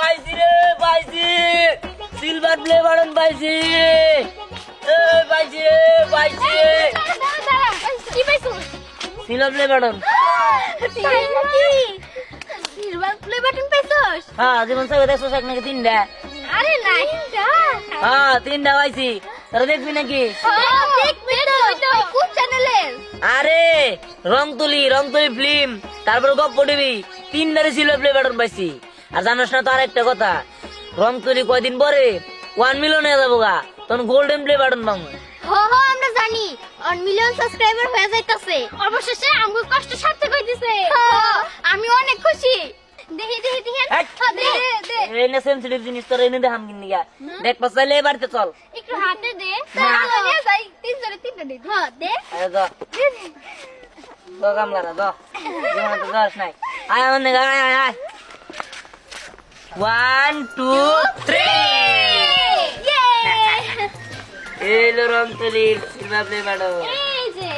পাইছি রে পাইছি সিলভার প্লে বাটন পাইছি পাইছি রে পাইছি কি পাইছো silver play button silver play button পাইছোস হ্যাঁ যেমন সব দেখছো নাকি তিনটা আরে নাই হ্যাঁ তিনটা পাইছি তোরা দেখবি নাকি দেখবে তো ওইটা কোন চ্যানেলের আরে রংতুলি ফিল্ম তারপর গপ্প টিভি তিনটারে সিলভার প্লে বাটন পাইছি আর জানোস না তো আরেকটা কথা রংতুলি কয়দিন পরে 1 মিলিয়ন হয়ে যাবো গা তখন গোল্ডেন প্লে বাটন পাবো আমরা জানি 1 মিলিয়ন সাবস্ক্রাইবার হয়ে যাইতাছে অবশেষে আমগো কষ্ট সার্থক হইতেছে আমি অনেক খুশি দেখি এনে সেন্সিটিভ জিনিস তোর এনে দেখাম কিনি গা দেখ পাছাইলে বাড়িতে চল একটু হাতে দে তাহলে নিয়ে যাই তিনটা দে হ্যাঁ দে আরে যা তো কামলারা যা জীবনে তো যাস নাই আয় আমার নেগা আয় 1 2 3 ইয়ে এলো রংতুলির সিলভার প্লে বাটন এই যে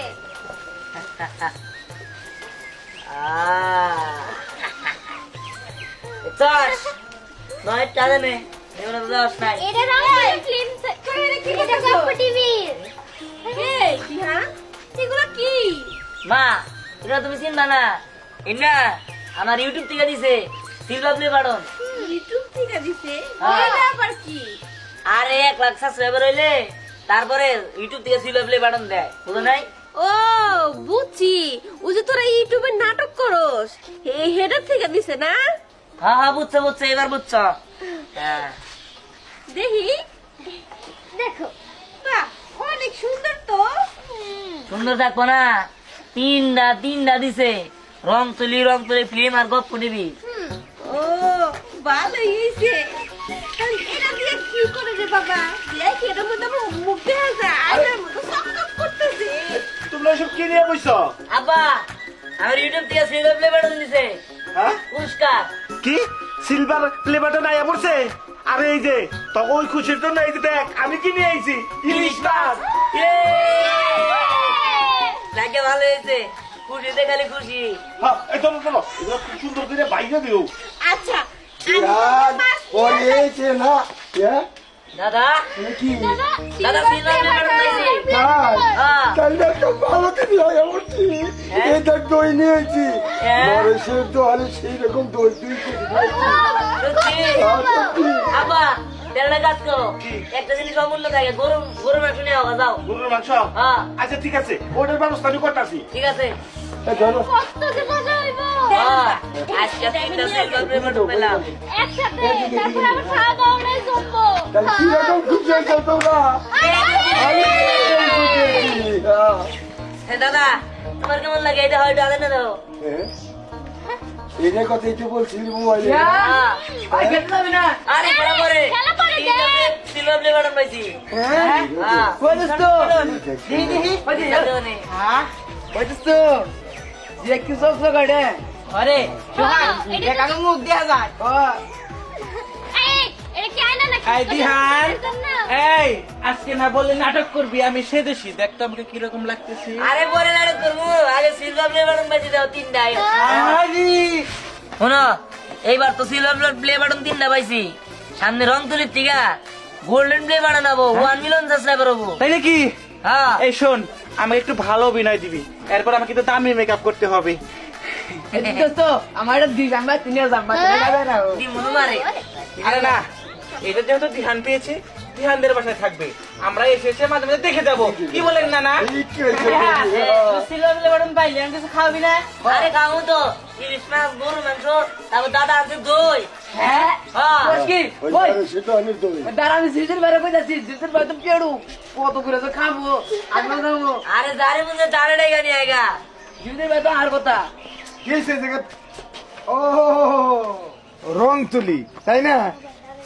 চাস নয় টাকা নে এগুলো তো যাস নাই এটা রাঙালি ফিল্ম এটা গপ্প টিভি এই হ্যাঁ এগুলো কি মা এটা তুমি চিনবা না এনা আমার ইউটিউব থেকে দিছে সিলভার প্লে বাটন ইউটিউব থেকে দিছে হ্যাঁ। এটা আবার কি আরে 1 লাখ সাবস্ক্রাইবার হইলে তারপরে ইউটিউব থেকে সিলভার প্লে বাটন দেয় বুঝো নাই ও বুঝছি ও যে তোরা ইউটিউবে নাটক করস এই হেডার থেকে দিছে না হ্যাঁ হ্যাঁ বুঝছো এবার বুঝছো হ্যাঁ দেখি দেখো বাহ অনেক সুন্দর তো সুন্দর থাকবো না তিনটা দিছে রংতুলি ফিল্ম আর গপ্প টিভি ও ভালোই হইছে তাহলে এটা দিয়ে কি করে রে বাবা দেখ এটার মধ্যে আমার মুখ দেখা যায় আয়নার মতো চকচক করতেছে তোমরা সব কি নিয়ে বইছো? আব্বা আমার ইউটিউব থেকে সিলভার প্লে বাটন দিছে হ্যাঁ পুরস্কার কি সিলভার প্লে বাটন আইয়া পড়ছে? আরে এই যে তো ওই খুশির জন্য এই যে দেখ আমি কি নিয়ে আইছি ইলিশ মাছ। লাগে ভালো হয়েছে খুশিতে খালি খুশি হ্যাঁ এই চলো এগুলো খুব সুন্দর করে বাইরে দিও। আচ্ছা পড়িয়েছে না দাদা কি দাদা সিলভার প্লে বাটন পাইছি হ্যাঁ তাহলে তো ভালো দিন লাগে বলছি এটা দই নিয়েছি হ্যাঁ। নরেশের তো আরে সেই রকম দই তুই করে খাইছি। সত্যি? আব্বা তেলটা কাজ করো একটা জিনিস অমূল্য থাকে গরু মাংস নিয়ে আওয়া যাও গরুর মাংস হ্যাঁ আচ্ছা ঠিক আছে ওটার ব্যবস্থা আমি করতেছি। ঠিক আছে এ ধরো কত যে মজা হইব হ্যাঁ আজকে তিনটা সিলভার প্লে বাটন পেলাম একসাথে তারপর আবার খাওয়া দাওয়া নাই জমবো তাহলে কি রকম খুশি হয়েছো তোমরা আমি খুশি হয়েছি, হ্যাঁ। হ্যাঁ দাদা তোমার কেমন লাগে এটা হয়তো আদে না দাও হ্যাঁ? এটার কথাই তো বলছিলি মোবাইলে হ্যাঁ না আরে খেলা করে খেলা করে দে। সিলভার প্লে বাটন পাইছি হ্যাঁ হ্যাঁ কইছিস তো দেখি, দেখি। সাথে হ্যাঁ কইছিস তো যে কি সব গাড়ে আরে এটা কাকে মুখ দেয়া যায় এই এটা কি আয়না নাকি এই দিহান না। এই আজকে না বললে নাটক করবি আমি সেদেশি দেখ তো আমাকে কিরকম লাগতেছে আরে পরে নাটক করবো আগে সিলভার প্লে বাটন পাইছি দাও তিনটা আরে শোনো এইবার তো সিলভার প্লে বাটন তিনটা পাইছি সামনে রং তুলির টিকা গোল্ডেন প্লে বাটন হবো 1 মিলিয়ন সাবস্ক্রাইবার হবো তাই নাকি হ্যাঁ এই শোন আমাকে একটু ভালো অভিনয় দিবি এরপর আমাকে তো দামি মেকআপ করতে হবে আমার দিস আমরা তিনে যাবো দি মনে মারে আরে না এটা যেহেতু ধ্যান পেয়েছে ধ্যানদের বাসায় থাকবে আমরা এসে এসে মাঝে মাঝে দেখে যাবো কি বলেন না না ঠিক হয়েছে, হ্যাঁ। সিলভার প্লে বাটন পাইলে আমি কিছু খাওয়াবি না আরে খাবো তো ইলিশ মাছ গরু মাংস তারপর দাদা আছে দই হ্যাঁ হ্যাঁ কি ওই ওই নরেশের তো অনেক দই দাঁড়া আমি সিজের বাইরে কই যাচ্ছি সিজের বাইরে তো পেড়ু কত করে তো খাবো আমি খাবো আরে যারে মনে দাঁড়ে ডাইগা নিয়ে আইগা সিজের বাইরে তো আর কথা কি হয়েছে জায়গা ও রং তুলি তাই না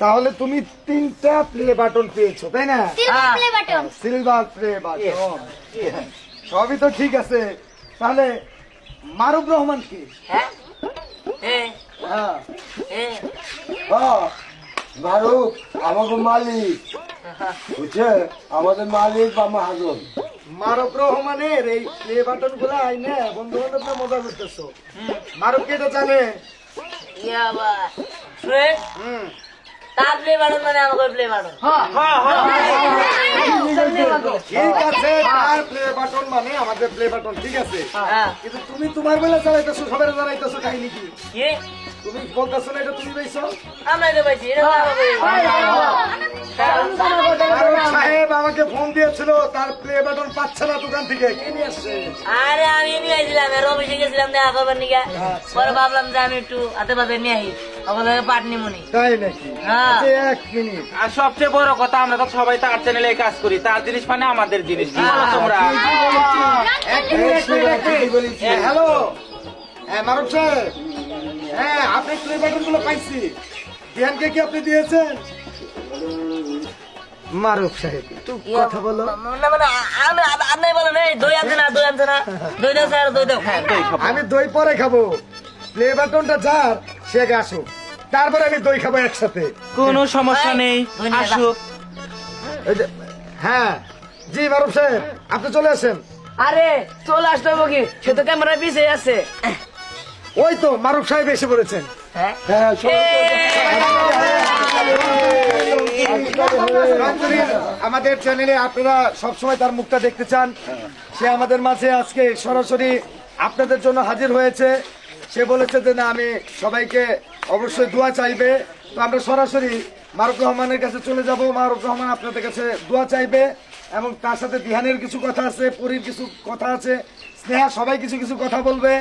তাহলে তুমি 3টা প্লে বাটন পেয়েছো তাই না silver play button silver play button সবই তো ঠিক আছে তাহলে মারুফ রহমান কি হ্যাঁ হ্যাঁ হ্যাঁ হ্যাঁ মারুফ আমাকে মালিক বুঝছে আমাদের মালিক বা মহাজন মারুফ রহমানের এই প্লে বাটন গুলা আইনে বন্ধু বান্ধব মজা করতেছো মারুফ কে এটা জানে ইয়া বা শুনে তার প্লে বাটন মানে আমাকে প্লে বাটন ঠিক আছে, তার প্লে বাটন মানে আমাদের প্লে বাটন, ঠিক আছে। হ্যাঁ কিন্তু তুমি তোমার বেলা চালাইতেছো, সবাই জানাইতেছো কাহিনী কি? কি তুমি বলতেছো না এটা তুমি পাইছো? আমরা তো পাইছি এটা তো আমাদের ফারুক সাহেব আমাকে ফোন দিয়েছিল, তার প্লে বাটন পাচ্ছে না দোকান থেকে, কে নিয়ে আসছে? আরে আমি নিয়ে আসছিলাম আর অফিসে গেছিলাম দেখা খবর নিয়ে পরে ভাবলাম যে আমি একটু হাতে পাতে নিয়ে আসি আমাদের পাটনি মনি তাই নাকি? হ্যাঁ। আচ্ছা, এক মিনিট। আর সবচেয়ে বড় কথা আমরা তো সবাই তার চ্যানেলে কাজ করি, তার জিনিস মানে আমাদের জিনিস, কি বলো তোমরা? হ্যালো, হ্যাঁ মারুফ সাহেব, হ্যাঁ আপনি প্লে বাটন গুলো পাইছি, ধ্যানকে কি আপনি দিয়েছেন? মারুফ সাহেব একটু কথা বলো। না মানে আপনি বলেন এই দই আনছে না দই আনছে না দই দাও স্যার দই দাও হ্যাঁ দই খাবো। আমি দই পরে খাবো, প্লে বাটনটা যার সে আগে আসুক, তারপরে আমি দই খাবো একসাথে। কোনো সমস্যা নেই, দই নিয়ে যা। আসুক। এই যে, হ্যাঁ জি মারুফ সাহেব আপনি চলে আসেন। আরে চলে আসতে হবে কি সে তো ক্যামেরা পিছিয়ে আছে ওই তো মারুফ সাহেব এসে পড়েছেন। হ্যাঁ হ্যাঁ, আমাদের চ্যানেলে আপনারা সবসময় তার মুখটা দেখতে চান, সে আমাদের মাঝে আজকে সরাসরি আপনাদের জন্য হাজির হয়েছে। সে বলেছে যে না আমি সবাইকে অবশ্যই দোয়া চাইবে, তো আমরা সরাসরি মারুফ রহমানের কাছে চলে যাব। মারুফ রহমান আপনাদের কাছে দোয়া চাইবে এবং তার সাথে দিহানের কিছু কথা আছে, পরীর কিছু কথা আছে, স্নেহা, সবাই কিছু কিছু কথা বলবে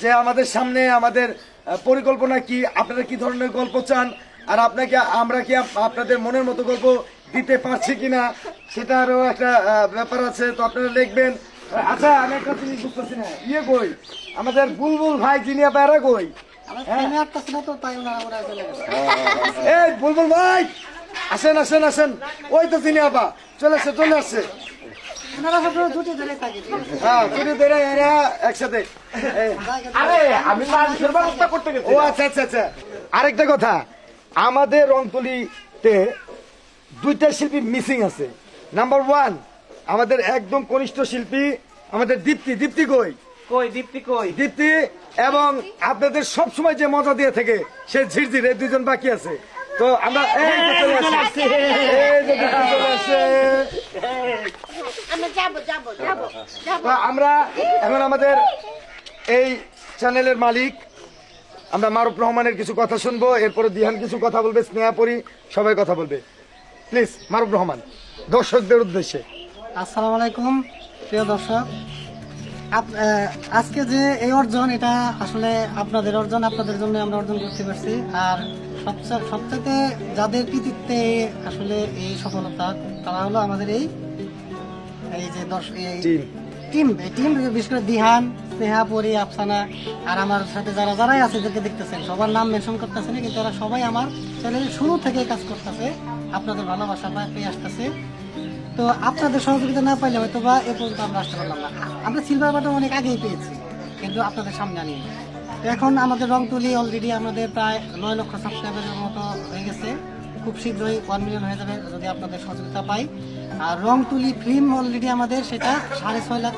যে আমাদের সামনে আমাদের পরিকল্পনা কি, আপনারা কি ধরনের গল্প চান, আর আপনাকে আমরা কি আপনাদের মনের মতো গল্প দিতে পারছি কিনা সেটারও একটা ব্যাপার আছে, তো আপনারা লিখবেন। আচ্ছা আমি একটা জিনিস বুঝতেছি না, ইয়ে কই আমাদের বুলবুল ভাই জিনিয়া পায়রা কই? এই বুলবুল ভাই আসেন আসেন আসেন, ওই তো জিনিয়া পা চলে আসছে চলে আসছে। হ্যাঁ দুটি ধরে এরা একসাথে। আরে আমি মানুষের ব্যবস্থা করতে গেছি। ও আচ্ছা আচ্ছা আচ্ছা, আরেকটা কথা, আমাদের রংতুলিতে দুইটা শিল্পী মিসিং আছে। নাম্বার ওয়ান আমাদের একদম কনিষ্ঠ শিল্পী আমাদের দীপ্তি। দীপ্তি কই? কই দীপ্তি কই? দীপ্তি এবং আপনাদের সব সময় যে মজা দিয়ে থাকে সে ঝিরঝির, এই দুজন বাকি আছে। তো আমরা এই যে চলে আসছি, এই যে দীপ্তি চলে আসছে। আমরা যাবো যাবো যাবো যাবো তো আমরা এখন আমাদের এই চ্যানেলের মালিক আমরা মারুফ রহমানের কিছু কথা শুনবো, এরপরে দিহান কিছু কথা বলবে, স্নেহা পরি সবাই কথা বলবে। প্লিজ মারুফ রহমান দর্শকদের উদ্দেশ্যে। আসসালামু আলাইকুম প্রিয় দর্শক, আজকে যে এই অর্জন, এটা আসলে আপনাদের অর্জন, আপনাদের জন্য আমরা অর্জন করতে পারছি। আর সবচেয়ে যাদের কৃতিত্বে আসলে এই সফলতা, তারা হলো আমাদের এই যে টিম, বিশেষ করে দিহান, স্নেহা, পরি, আফসানা আর আমার সাথে যারাই আছে এদেরকে দেখতেছেন, সবার নাম মেনশন করতেছে না, কিন্তু এরা সবাই আমার চ্যানেলের শুরু থেকে কাজ করতেছে, আপনাদের ভালোবাসা পেয়ে আসতেছে। তো আপনাদের সহযোগিতা না পাইলে হয়তো বা এ পর্যন্ত আমরা আসতে পারলাম না। আমরা সিলভার বাটন অনেক আগেই পেয়েছি, কিন্তু আপনাদের সামনে আনি। তো এখন আমাদের রংতুলি অলরেডি আমাদের প্রায় 9 লক্ষ সাবস্ক্রাইবারের মতো হয়ে গেছে, খুব শীঘ্রই 1 মিলিয়ন হয়ে যাবে যদি আপনাদের সহযোগিতা পাই। আর রংতুলি ফিল্ম অলরেডি আমাদের সেটা 6.5 লাখ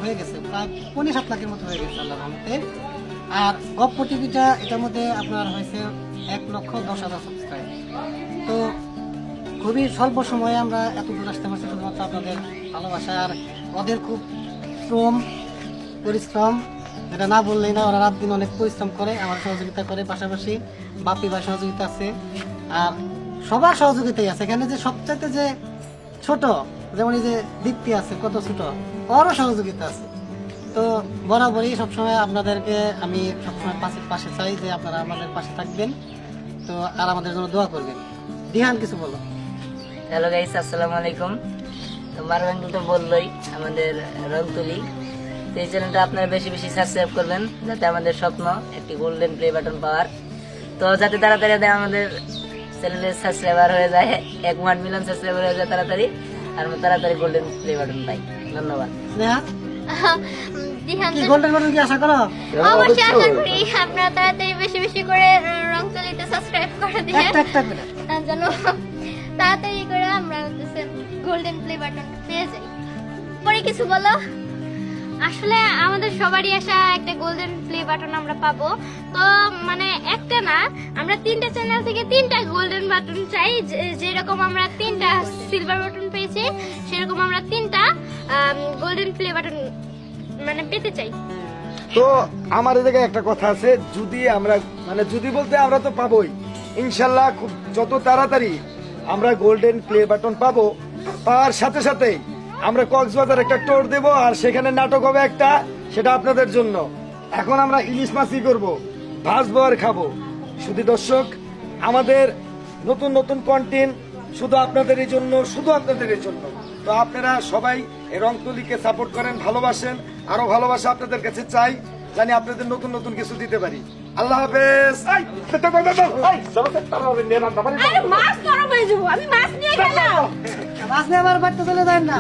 হয়ে গেছে, প্রায় 7 লাখের মতো হয়ে গেছে আল্লাহর রহমতে। আর গপ্প টিভিটা এটার মধ্যে আপনার হয়েছে 1,10,000 সাবস্ক্রাইব। তো খুবই স্বল্প সময়ে আমরা এত দূর আসতে পারছি শুধুমাত্র আপনাদের ভালোবাসা আর ওদের খুব পরিশ্রম, যেটা না বললেই না। ওরা রাত দিন অনেক পরিশ্রম করে, আমার সহযোগিতা করে, পাশাপাশি বাপি ভাই সহযোগিতা আছে, আর সবার সহযোগিতাই আছে। এখানে যে সবচাইতে যে ছোট, যেমন এই যে দীপ্তি আছে, কত ছোট, ওরও সহযোগিতা আছে। তো বরাবরই সবসময় আপনাদেরকে আমি সবসময় পাশে চাই যে আপনারা আমাদের পাশে থাকবেন, তো আর আমাদের জন্য দোয়া করবেন। দিহান কিছু বলো। হ্যালো গাইস, আসসালামু আলাইকুম। তো মারওয়ান তো বললোই আমাদের রংতুলি, তো এই চ্যানেলটা আপনারা বেশি বেশি সাবস্ক্রাইব করবেন যাতে আমাদের স্বপ্ন একটি গোল্ডেন প্লে বাটন পাওয়ার, তো যাতে তাড়াতাড়ি আমাদের চ্যানেলের সাবস্ক্রাইবার হয়ে যায়, 1 মিলিয়ন সাবস্ক্রাইবার হয়ে যায় তাড়াতাড়ি, আর আমরা তাড়াতাড়ি গোল্ডেন প্লে বাটন পাই। ধন্যবাদ। স্নেহা দিহান কি গোল্ডেন বাটন কি আশা করো? অবশ্যই আশা করি আপনারা তাড়াতাড়ি বেশি বেশি করে রংতুলিতে সাবস্ক্রাইব করে দিবেন, একটা করে যেন তাড়াতাড়ি করে আমরা গোল্ডেন প্লে বাটন পেয়ে যাই। পরে কিছু বলো? আসলে আমাদের সবারই আশা একটা গোল্ডেন প্লে বাটন আমরা পাবো। তো মানে একটা না, আমরা 3টা চ্যানেল থেকে 3টা গোল্ডেন বাটন চাই। যেরকম আমরা 3টা সিলভার বাটন পেয়েছি, সেরকম আমরা 3টা গোল্ডেন প্লে বাটন মানে পেতে চাই। তো আমার এদিকে একটা কথা আছে, যদি আমরা মানে যদি বলতে আমরা তো পাবোই ইনশাল্লাহ, খুব যত তাড়াতাড়ি আমরা গোল্ডেন প্লে বাটন পাবো, তার সাথে সাথেই আমরা কক্সবাজার একটা টোর দেব, আর সেখানে নাটক হবে একটা, সেটা আপনাদের জন্য। এখন আমরা ইলিশ মাছই করবো, ভাজবো আর খাবো। শুধু দর্শক, আমাদের নতুন নতুন কন্টেন্ট শুধু আপনাদের এই জন্য, শুধু আপনাদের এই জন্য। তো আপনারা সবাই এই রংতুলিকে সাপোর্ট করেন, ভালোবাসেন, আরো ভালোবাসা আপনাদের কাছে চাই, জানি আপনাদের নতুন নতুন কিছু দিতে পারি। আল্লাহ হাফেজ। এই, চলো, তাড়াতাড়ি নিয়ে রান্না বাড়ি আরে মাছ নরম হয়ে যাবো, আমি মাছ নিয়ে গেলাম। মাছ নিয়ে আবার বাড়তে চলে যায় না।